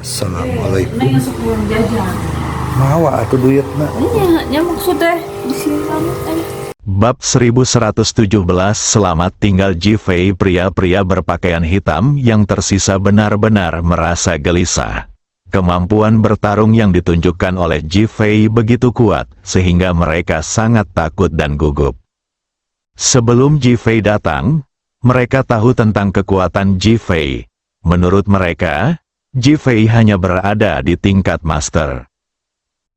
Assalamualaikum. Neng sok pulang jajan. Mawa atuh duitna. Nya maksudnya di sini banget. Bab 1117 Selamat tinggal Jifei. Pria-pria berpakaian hitam yang tersisa benar-benar merasa gelisah. Kemampuan bertarung yang ditunjukkan oleh Jifei begitu kuat, sehingga mereka sangat takut dan gugup. Sebelum Jifei datang, mereka tahu tentang kekuatan Jifei. Menurut mereka, Jifei hanya berada di tingkat master.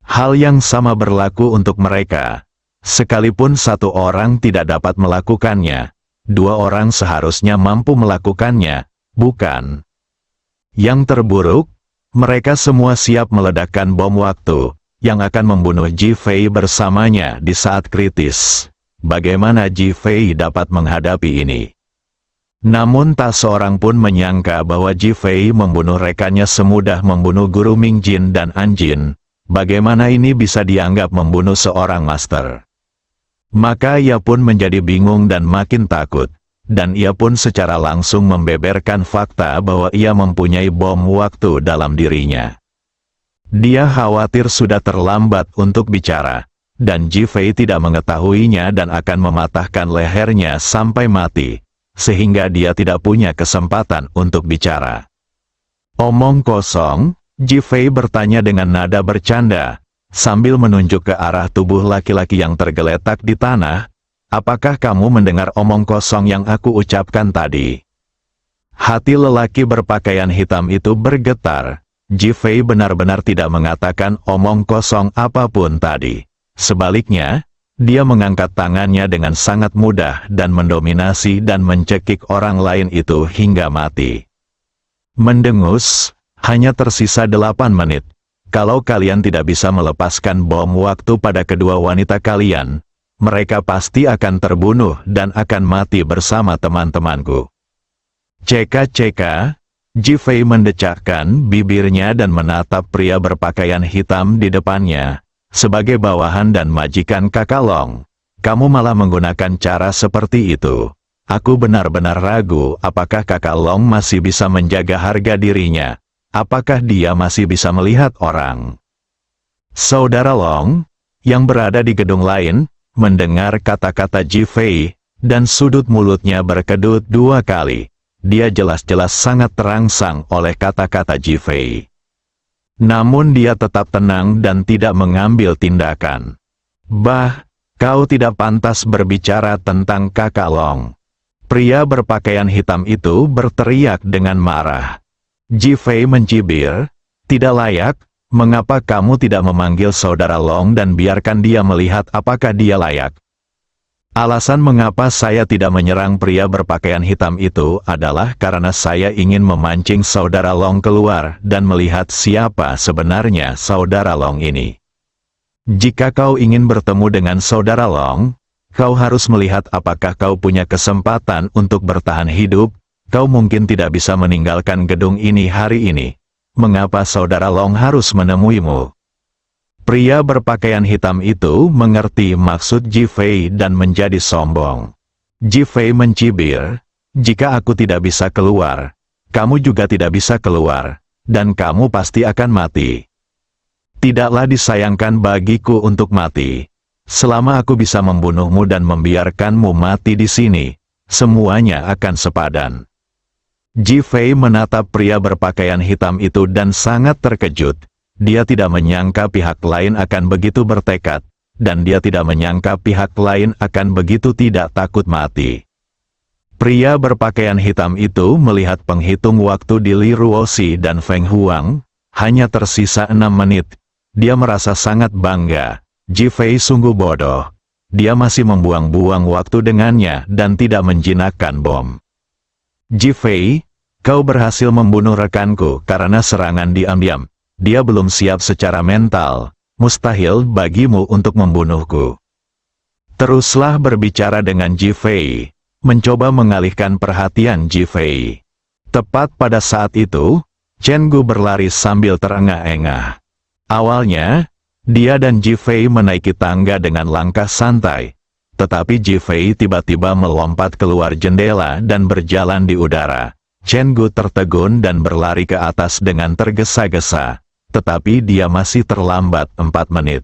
Hal yang sama berlaku untuk mereka. Sekalipun satu orang tidak dapat melakukannya, dua orang seharusnya mampu melakukannya, bukan? Yang terburuk, mereka semua siap meledakkan bom waktu, yang akan membunuh Jifei bersamanya di saat kritis. Bagaimana Jifei dapat menghadapi ini? Namun tak seorang pun menyangka bahwa Jifei membunuh rekannya semudah membunuh guru Mingjin dan Anjin. Bagaimana ini bisa dianggap membunuh seorang master? Maka ia pun menjadi bingung dan makin takut, dan ia pun secara langsung membeberkan fakta bahwa ia mempunyai bom waktu dalam dirinya. Dia khawatir sudah terlambat untuk bicara, dan Jifei tidak mengetahuinya dan akan mematahkan lehernya sampai mati, sehingga dia tidak punya kesempatan untuk bicara. Omong kosong, Jifei bertanya dengan nada bercanda, sambil menunjuk ke arah tubuh laki-laki yang tergeletak di tanah. Apakah kamu mendengar omong kosong yang aku ucapkan tadi? Hati lelaki berpakaian hitam itu bergetar. Jifei benar-benar tidak mengatakan omong kosong apapun tadi. Sebaliknya, dia mengangkat tangannya dengan sangat mudah dan mendominasi dan mencekik orang lain itu hingga mati. Mendengus, hanya tersisa 8 menit. Kalau kalian tidak bisa melepaskan bom waktu pada kedua wanita kalian, mereka pasti akan terbunuh dan akan mati bersama teman-temanku. Ceka-ceka, Jifei mendecakkan bibirnya dan menatap pria berpakaian hitam di depannya. Sebagai bawahan dan majikan Kakak Long, kamu malah menggunakan cara seperti itu. Aku benar-benar ragu apakah Kakak Long masih bisa menjaga harga dirinya. Apakah dia masih bisa melihat orang? Saudara Long, yang berada di gedung lain, mendengar kata-kata Jifei, dan sudut mulutnya berkedut 2 kali. Dia jelas-jelas sangat terangsang oleh kata-kata Jifei. Namun dia tetap tenang dan tidak mengambil tindakan. Bah, kau tidak pantas berbicara tentang Kakak Long. Pria berpakaian hitam itu berteriak dengan marah. Jifei mencibir, tidak layak, mengapa kamu tidak memanggil saudara Long dan biarkan dia melihat apakah dia layak? Alasan mengapa saya tidak menyerang pria berpakaian hitam itu adalah karena saya ingin memancing saudara Long keluar dan melihat siapa sebenarnya saudara Long ini. Jika kau ingin bertemu dengan saudara Long, kau harus melihat apakah kau punya kesempatan untuk bertahan hidup. Kau mungkin tidak bisa meninggalkan gedung ini hari ini. Mengapa saudara Long harus menemuimu? Pria berpakaian hitam itu mengerti maksud Jifei dan menjadi sombong. Jifei mencibir, jika aku tidak bisa keluar, kamu juga tidak bisa keluar, dan kamu pasti akan mati. Tidaklah disayangkan bagiku untuk mati. Selama aku bisa membunuhmu dan membiarkanmu mati di sini, semuanya akan sepadan. Jifei menatap pria berpakaian hitam itu dan sangat terkejut. Dia tidak menyangka pihak lain akan begitu bertekad, dan dia tidak menyangka pihak lain akan begitu tidak takut mati. Pria berpakaian hitam itu melihat penghitung waktu di Li Ruoxi dan Feng Huang. Hanya tersisa 6 menit. Dia merasa sangat bangga. Jifei sungguh bodoh. Dia masih membuang-buang waktu dengannya dan tidak menjinakkan bom. Jifei, kau berhasil membunuh rekanku karena serangan diam-diam. Dia belum siap secara mental. Mustahil bagimu untuk membunuhku. Teruslah berbicara dengan Jifei, mencoba mengalihkan perhatian Jifei. Tepat pada saat itu, Chen Gu berlari sambil terengah-engah. Awalnya, dia dan Jifei menaiki tangga dengan langkah santai. Tetapi Jifei tiba-tiba melompat keluar jendela dan berjalan di udara. Chen Gu tertegun dan berlari ke atas dengan tergesa-gesa, tetapi dia masih terlambat 4 menit.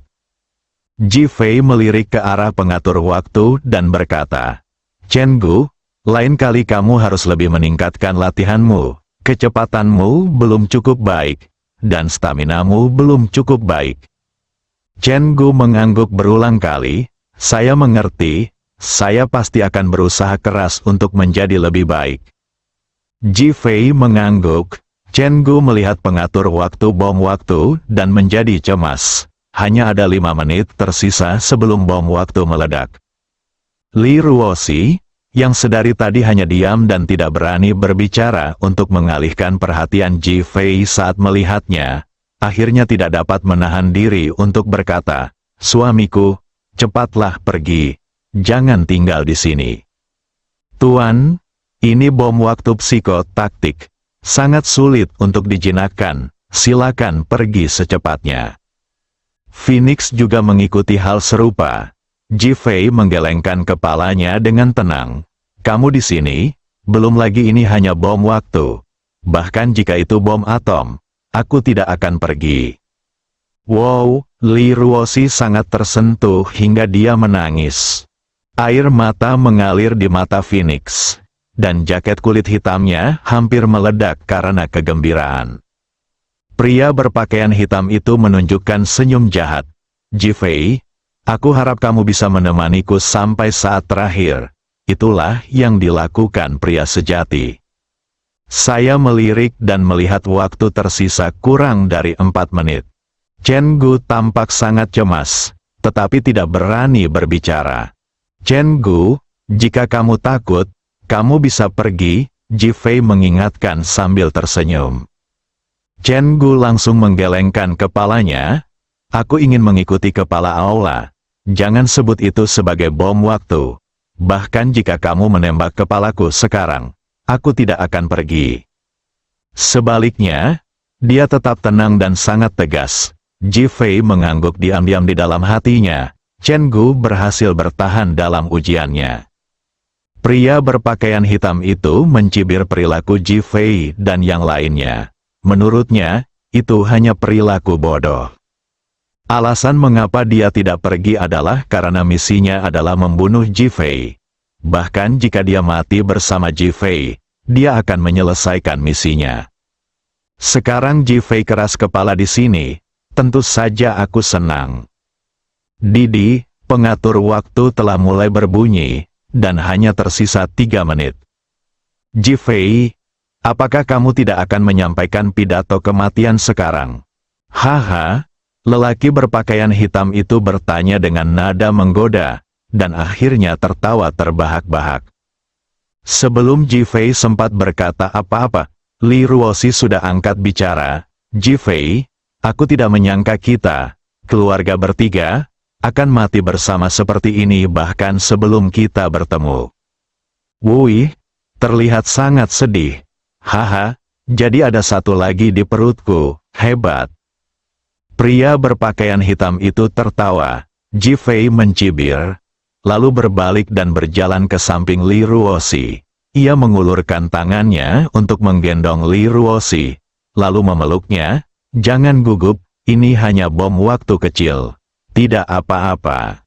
Ji Fei melirik ke arah pengatur waktu dan berkata, Chen Gu, lain kali kamu harus lebih meningkatkan latihanmu, kecepatanmu belum cukup baik, dan staminamu belum cukup baik. Chen Gu mengangguk berulang kali, saya mengerti, saya pasti akan berusaha keras untuk menjadi lebih baik. Ji Fei mengangguk, Chen Gu melihat pengatur waktu bom waktu dan menjadi cemas. Hanya ada 5 menit tersisa sebelum bom waktu meledak. Li Ruoxi, yang sedari tadi hanya diam dan tidak berani berbicara untuk mengalihkan perhatian Ji Fei saat melihatnya, akhirnya tidak dapat menahan diri untuk berkata, suamiku, cepatlah pergi, jangan tinggal di sini. Tuan, ini bom waktu psikotaktik, sangat sulit untuk dijinakkan, silakan pergi secepatnya. Phoenix juga mengikuti hal serupa. Ji Fei menggelengkan kepalanya dengan tenang. Kamu di sini, belum lagi ini hanya bom waktu. Bahkan jika itu bom atom, aku tidak akan pergi. Wow, Li Ruoxi sangat tersentuh hingga dia menangis. Air mata mengalir di mata Phoenix, dan jaket kulit hitamnya hampir meledak karena kegembiraan. Pria berpakaian hitam itu menunjukkan senyum jahat. Ji Fei, aku harap kamu bisa menemaniku sampai saat terakhir. Itulah yang dilakukan pria sejati. Saya melirik dan melihat waktu tersisa kurang dari 4 menit. Chen Gu tampak sangat cemas, tetapi tidak berani berbicara. Chen Gu, jika kamu takut, kamu bisa pergi, Ji Fei mengingatkan sambil tersenyum. Chen Gu langsung menggelengkan kepalanya. Aku ingin mengikuti kepala aula. Jangan sebut itu sebagai bom waktu. Bahkan jika kamu menembak kepalaku sekarang, aku tidak akan pergi. Sebaliknya, dia tetap tenang dan sangat tegas. Ji Fei mengangguk diam-diam di dalam hatinya. Chen Gu berhasil bertahan dalam ujiannya. Pria berpakaian hitam itu mencibir perilaku Ji Fei dan yang lainnya. Menurutnya, itu hanya perilaku bodoh. Alasan mengapa dia tidak pergi adalah karena misinya adalah membunuh Ji Fei. Bahkan jika dia mati bersama Ji Fei, dia akan menyelesaikan misinya. Sekarang Ji Fei keras kepala di sini, tentu saja aku senang. Didi, pengatur waktu telah mulai berbunyi, dan hanya tersisa 3 menit. Ji Fei, apakah kamu tidak akan menyampaikan pidato kematian sekarang? Haha, lelaki berpakaian hitam itu bertanya dengan nada menggoda, dan akhirnya tertawa terbahak-bahak. Sebelum Ji Fei sempat berkata apa-apa, Li Ruoxi sudah angkat bicara. Ji Fei, aku tidak menyangka kita, keluarga bertiga, akan mati bersama seperti ini bahkan sebelum kita bertemu. Wui, terlihat sangat sedih. Haha, jadi ada satu lagi di perutku, hebat. Pria berpakaian hitam itu tertawa. Ji Fei mencibir, lalu berbalik dan berjalan ke samping Li Ruoxi. Ia mengulurkan tangannya untuk menggendong Li Ruoxi, lalu memeluknya. Jangan gugup, ini hanya bom waktu kecil. Tidak apa-apa.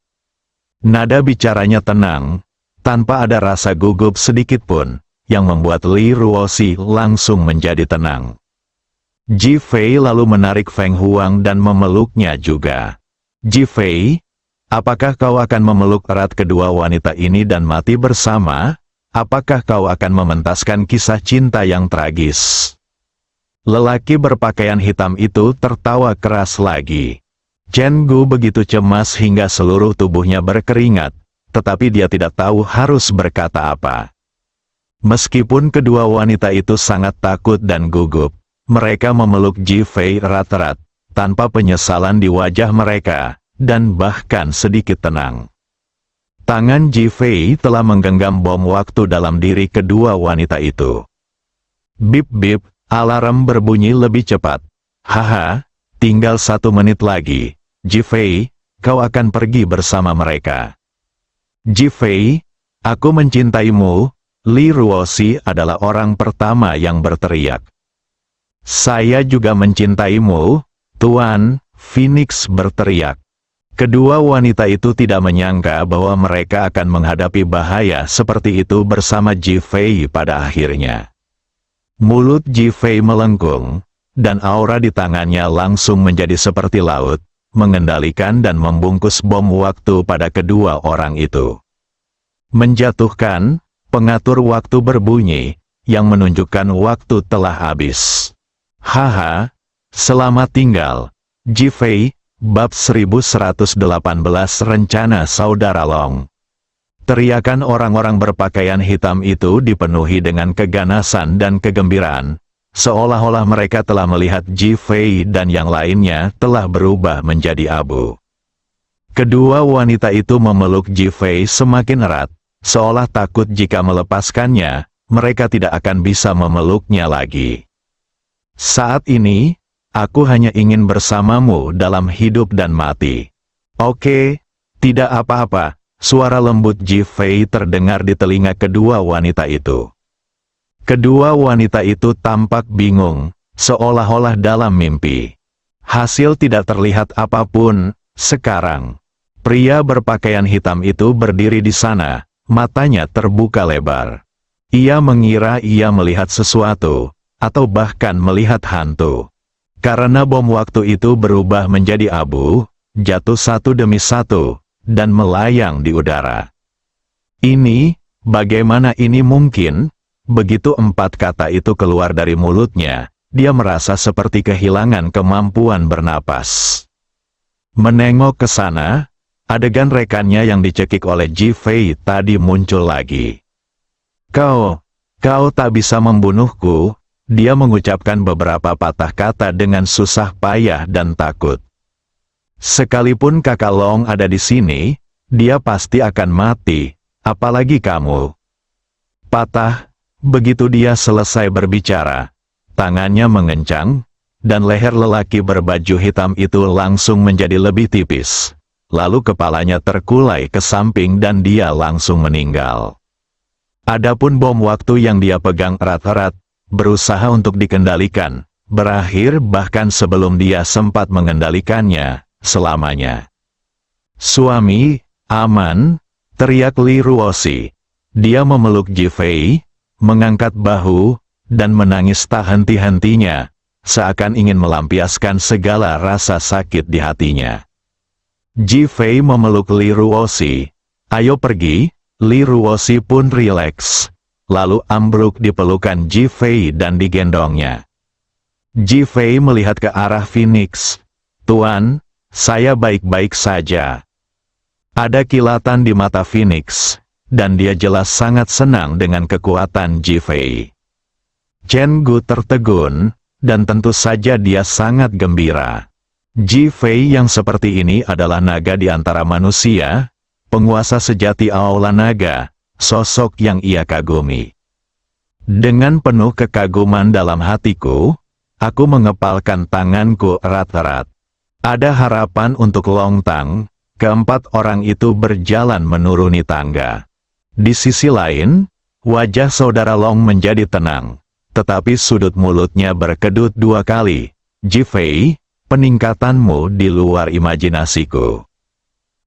Nada bicaranya tenang, tanpa ada rasa gugup sedikit pun, yang membuat Li Ruoxi langsung menjadi tenang. Ji Fei lalu menarik Feng Huang dan memeluknya juga. Ji Fei, apakah kau akan memeluk erat kedua wanita ini dan mati bersama? Apakah kau akan mementaskan kisah cinta yang tragis? Lelaki berpakaian hitam itu tertawa keras lagi. Chen Gu begitu cemas hingga seluruh tubuhnya berkeringat, tetapi dia tidak tahu harus berkata apa. Meskipun kedua wanita itu sangat takut dan gugup, mereka memeluk Ji Fei erat-erat, tanpa penyesalan di wajah mereka, dan bahkan sedikit tenang. Tangan Ji Fei telah menggenggam bom waktu dalam diri kedua wanita itu. Bip-bip, alarm berbunyi lebih cepat. Haha, tinggal 1 menit lagi. Ji Fei, kau akan pergi bersama mereka. Ji Fei, aku mencintaimu. Li Ruoxi adalah orang pertama yang berteriak. "Saya juga mencintaimu, Tuan," Phoenix berteriak. Kedua wanita itu tidak menyangka bahwa mereka akan menghadapi bahaya seperti itu bersama Ji Fei pada akhirnya. Mulut Ji Fei melengkung, dan aura di tangannya langsung menjadi seperti laut, mengendalikan dan membungkus bom waktu pada kedua orang itu. Menjatuhkan, pengatur waktu berbunyi, yang menunjukkan waktu telah habis. Haha, selamat tinggal, Ji Fei. Bab 1118 Rencana Saudara Long. Teriakan orang-orang berpakaian hitam itu dipenuhi dengan keganasan dan kegembiraan, seolah-olah mereka telah melihat Ji Fei dan yang lainnya telah berubah menjadi abu. Kedua wanita itu memeluk Ji Fei semakin erat, seolah takut jika melepaskannya, mereka tidak akan bisa memeluknya lagi. "Saat ini, aku hanya ingin bersamamu dalam hidup dan mati." "Oke, tidak apa-apa," suara lembut Ji Fei terdengar di telinga kedua wanita itu. Kedua wanita itu tampak bingung, seolah-olah dalam mimpi. Hasil tidak terlihat apapun. Sekarang, pria berpakaian hitam itu berdiri di sana, matanya terbuka lebar. Ia mengira ia melihat sesuatu, atau bahkan melihat hantu. Karena bom waktu itu berubah menjadi abu, jatuh satu demi satu, dan melayang di udara. "Ini, bagaimana ini mungkin?" Begitu 4 kata itu keluar dari mulutnya, dia merasa seperti kehilangan kemampuan bernapas. Menengok ke sana, adegan rekannya yang dicekik oleh Ji Fei tadi muncul lagi. Kau tak bisa membunuhku." Dia mengucapkan beberapa patah kata dengan susah payah dan takut. "Sekalipun Kakak Long ada di sini, dia pasti akan mati, apalagi kamu." Patah, begitu dia selesai berbicara, tangannya mengencang, dan leher lelaki berbaju hitam itu langsung menjadi lebih tipis. Lalu kepalanya terkulai ke samping dan dia langsung meninggal. Adapun bom waktu yang dia pegang erat-erat, berusaha untuk dikendalikan, berakhir bahkan sebelum dia sempat mengendalikannya, selamanya. "Suami, aman," teriak Li Ruoxi. Dia memeluk Ji Fei, mengangkat bahu, dan menangis tak henti-hentinya, seakan ingin melampiaskan segala rasa sakit di hatinya. Ji Fei memeluk Li Ruoxi. "Ayo pergi." Li Ruoxi pun rileks, lalu ambruk di pelukan Ji Fei dan digendongnya. Ji Fei melihat ke arah Phoenix. "Tuan, saya baik-baik saja." Ada kilatan di mata Phoenix, dan dia jelas sangat senang dengan kekuatan Ji Fei. Chen Gu tertegun, dan tentu saja dia sangat gembira. Ji Fei yang seperti ini adalah naga di antara manusia, penguasa sejati Aula Naga, sosok yang ia kagumi. Dengan penuh kekaguman dalam hatiku, aku mengepalkan tanganku erat-erat. Ada harapan untuk Long Tang. Keempat orang itu berjalan menuruni tangga. Di sisi lain, wajah saudara Long menjadi tenang, tetapi sudut mulutnya berkedut 2 kali. "Ji Fei, peningkatanmu di luar imajinasiku."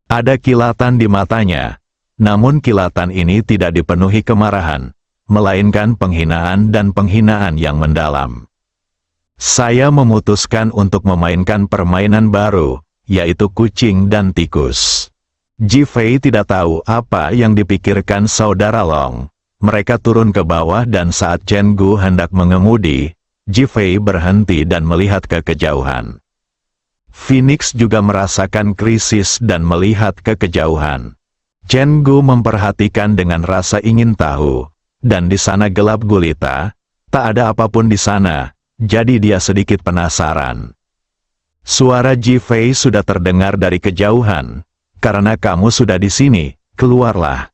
Ada kilatan di matanya. Namun kilatan ini tidak dipenuhi kemarahan, melainkan penghinaan dan penghinaan yang mendalam. "Saya memutuskan untuk memainkan permainan baru, yaitu kucing dan tikus." Ji Fei tidak tahu apa yang dipikirkan saudara Long. Mereka turun ke bawah dan saat Chen Gu hendak mengemudi, Ji Fei berhenti dan melihat ke kejauhan. Phoenix juga merasakan krisis dan melihat ke kejauhan. Chen Gu memperhatikan dengan rasa ingin tahu, dan di sana gelap gulita, tak ada apapun di sana, jadi dia sedikit penasaran. "Suara Ji Fei sudah terdengar dari kejauhan. Karena kamu sudah di sini, keluarlah."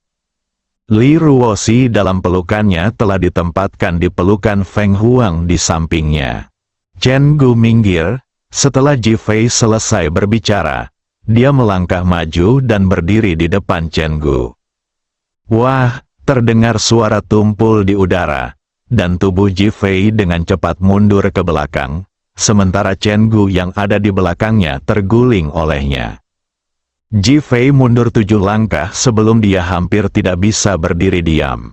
Li Ruoxi dalam pelukannya telah ditempatkan di pelukan Feng Huang di sampingnya. Chen Gu minggir, setelah Ji Fei selesai berbicara. Dia melangkah maju dan berdiri di depan Chen Gu. "Wah, Terdengar suara tumpul di udara, dan tubuh Ji Fei dengan cepat mundur ke belakang, sementara Chen Gu yang ada di belakangnya terguling olehnya. Ji Fei mundur 7 langkah sebelum dia hampir tidak bisa berdiri diam.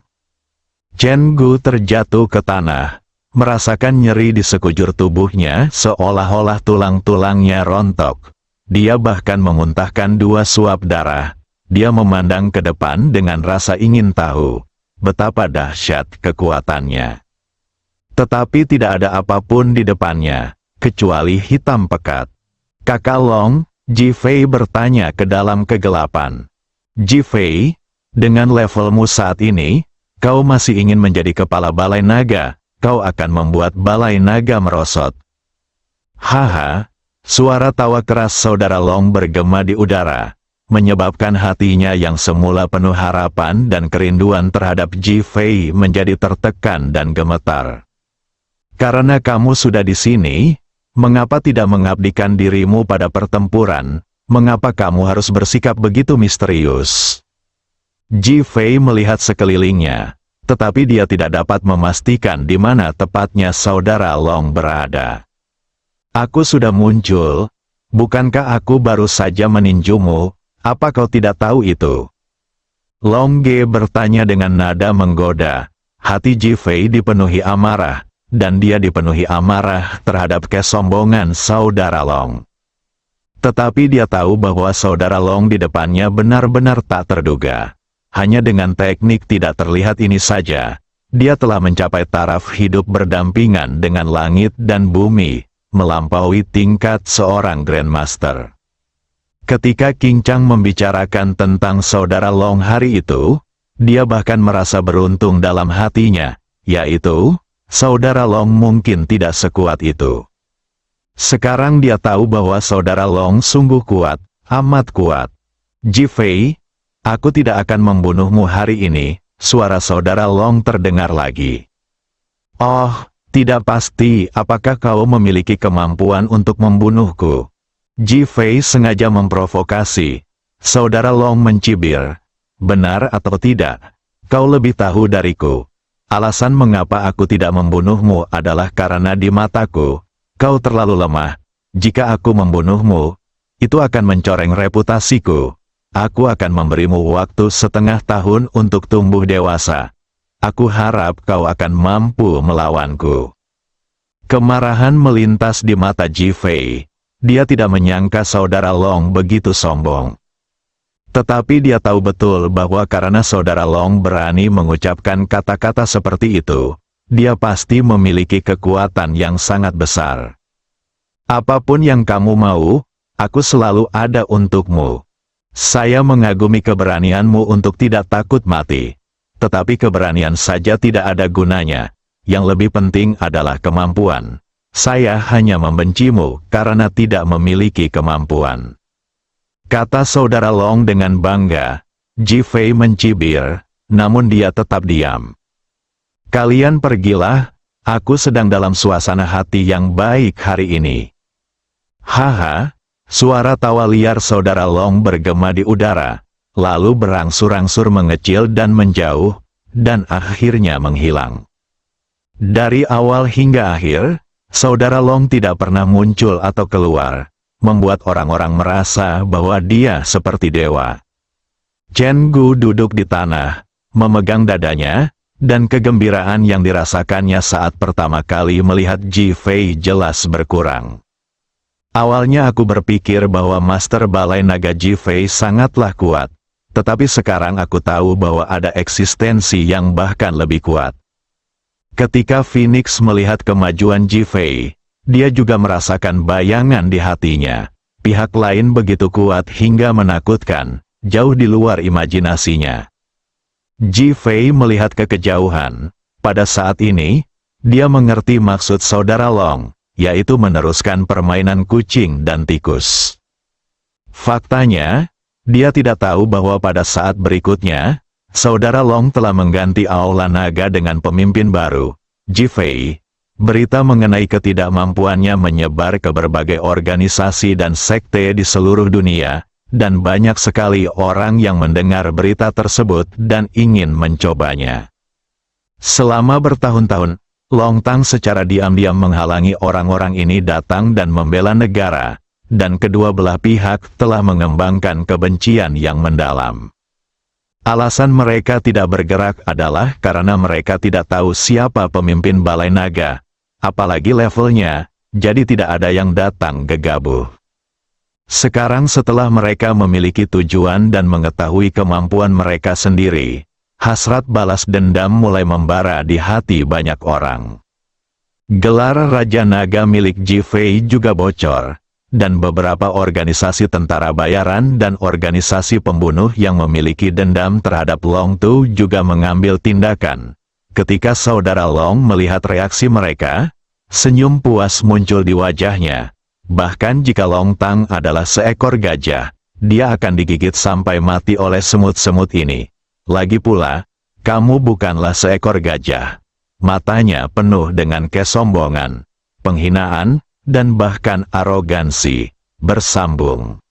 Chen Gu terjatuh ke tanah, merasakan nyeri di sekujur tubuhnya seolah-olah tulang-tulangnya rontok. Dia bahkan memuntahkan 2 suap darah. Dia memandang ke depan dengan rasa ingin tahu betapa dahsyat kekuatannya. Tetapi tidak ada apapun di depannya, kecuali hitam pekat. "Kakak Long?" Ji Fei bertanya ke dalam kegelapan. "Ji Fei, dengan levelmu saat ini, kau masih ingin menjadi kepala balai naga, kau akan membuat balai naga merosot." Haha, suara tawa keras saudara Long bergema di udara, menyebabkan hatinya yang semula penuh harapan dan kerinduan terhadap Ji Fei menjadi tertekan dan gemetar. "Karena kamu sudah di sini, mengapa tidak mengabdikan dirimu pada pertempuran? Mengapa kamu harus bersikap begitu misterius?" Ji Fei melihat sekelilingnya, tetapi dia tidak dapat memastikan di mana tepatnya saudara Long berada. "Aku sudah muncul. Bukankah aku baru saja meninjumu? Apa kau tidak tahu itu?" Long Ge bertanya dengan nada menggoda. Hati Ji Fei dipenuhi amarah, dan dia dipenuhi amarah terhadap kesombongan saudara Long. Tetapi dia tahu bahwa saudara Long di depannya benar-benar tak terduga. Hanya dengan teknik tidak terlihat ini saja, dia telah mencapai taraf hidup berdampingan dengan langit dan bumi, melampaui tingkat seorang Grandmaster. Ketika King Chang membicarakan tentang saudara Long hari itu, dia bahkan merasa beruntung dalam hatinya, yaitu, saudara Long mungkin tidak sekuat itu. Sekarang dia tahu bahwa saudara Long sungguh kuat, amat kuat. "Ji Fei, aku tidak akan membunuhmu hari ini," suara saudara Long terdengar lagi. "Oh, tidak pasti. Apakah kau memiliki kemampuan untuk membunuhku?" Ji Fei sengaja memprovokasi. Saudara Long mencibir. "Benar atau tidak, kau lebih tahu dariku. Alasan mengapa aku tidak membunuhmu adalah karena di mataku, kau terlalu lemah. Jika aku membunuhmu, itu akan mencoreng reputasiku. Aku akan memberimu waktu 1/2 tahun untuk tumbuh dewasa. Aku harap kau akan mampu melawanku." Kemarahan melintas di mata Ji Fei. Dia tidak menyangka saudara Long begitu sombong. Tetapi dia tahu betul bahwa karena saudara Long berani mengucapkan kata-kata seperti itu, dia pasti memiliki kekuatan yang sangat besar. "Apapun yang kamu mau, aku selalu ada untukmu. Saya mengagumi keberanianmu untuk tidak takut mati. Tetapi keberanian saja tidak ada gunanya. Yang lebih penting adalah kemampuan. Saya hanya membencimu karena tidak memiliki kemampuan," kata saudara Long dengan bangga. Ji Fei mencibir, namun dia tetap diam. "Kalian pergilah, aku sedang dalam suasana hati yang baik hari ini." Haha, suara tawa liar saudara Long bergema di udara, lalu berangsur-angsur mengecil dan menjauh, dan akhirnya menghilang. Dari awal hingga akhir, saudara Long tidak pernah muncul atau keluar, membuat orang-orang merasa bahwa dia seperti dewa. Chen Gu duduk di tanah, memegang dadanya, dan kegembiraan yang dirasakannya saat pertama kali melihat Ji Fei jelas berkurang. "Awalnya aku berpikir bahwa Master Balai Naga Ji Fei sangatlah kuat, tetapi sekarang aku tahu bahwa ada eksistensi yang bahkan lebih kuat." Ketika Phoenix melihat kemajuan Ji Fei, dia juga merasakan bayangan di hatinya. Pihak lain begitu kuat hingga menakutkan, jauh di luar imajinasinya. Ji Fei melihat ke kejauhan. Pada saat ini, dia mengerti maksud saudara Long, yaitu meneruskan permainan kucing dan tikus. Faktanya, dia tidak tahu bahwa pada saat berikutnya, saudara Long telah mengganti Aula Naga dengan pemimpin baru, Ji Fei. Berita mengenai ketidakmampuannya menyebar ke berbagai organisasi dan sekte di seluruh dunia, dan banyak sekali orang yang mendengar berita tersebut dan ingin mencobanya. Selama bertahun-tahun, Long Tang secara diam-diam menghalangi orang-orang ini datang dan membela negara, dan kedua belah pihak telah mengembangkan kebencian yang mendalam. Alasan mereka tidak bergerak adalah karena mereka tidak tahu siapa pemimpin Balai Naga, apalagi levelnya, jadi tidak ada yang datang gegabah. Sekarang setelah mereka memiliki tujuan dan mengetahui kemampuan mereka sendiri, hasrat balas dendam mulai membara di hati banyak orang. Gelar Raja Naga milik Ji Fei juga bocor, dan beberapa organisasi tentara bayaran dan organisasi pembunuh yang memiliki dendam terhadap Long Tu juga mengambil tindakan. Ketika saudara Long melihat reaksi mereka, senyum puas muncul di wajahnya. Bahkan jika Long Tang adalah seekor gajah, dia akan digigit sampai mati oleh semut-semut ini. Lagi pula, kamu bukanlah seekor gajah. Matanya penuh dengan kesombongan, penghinaan, dan bahkan arogansi, bersambung.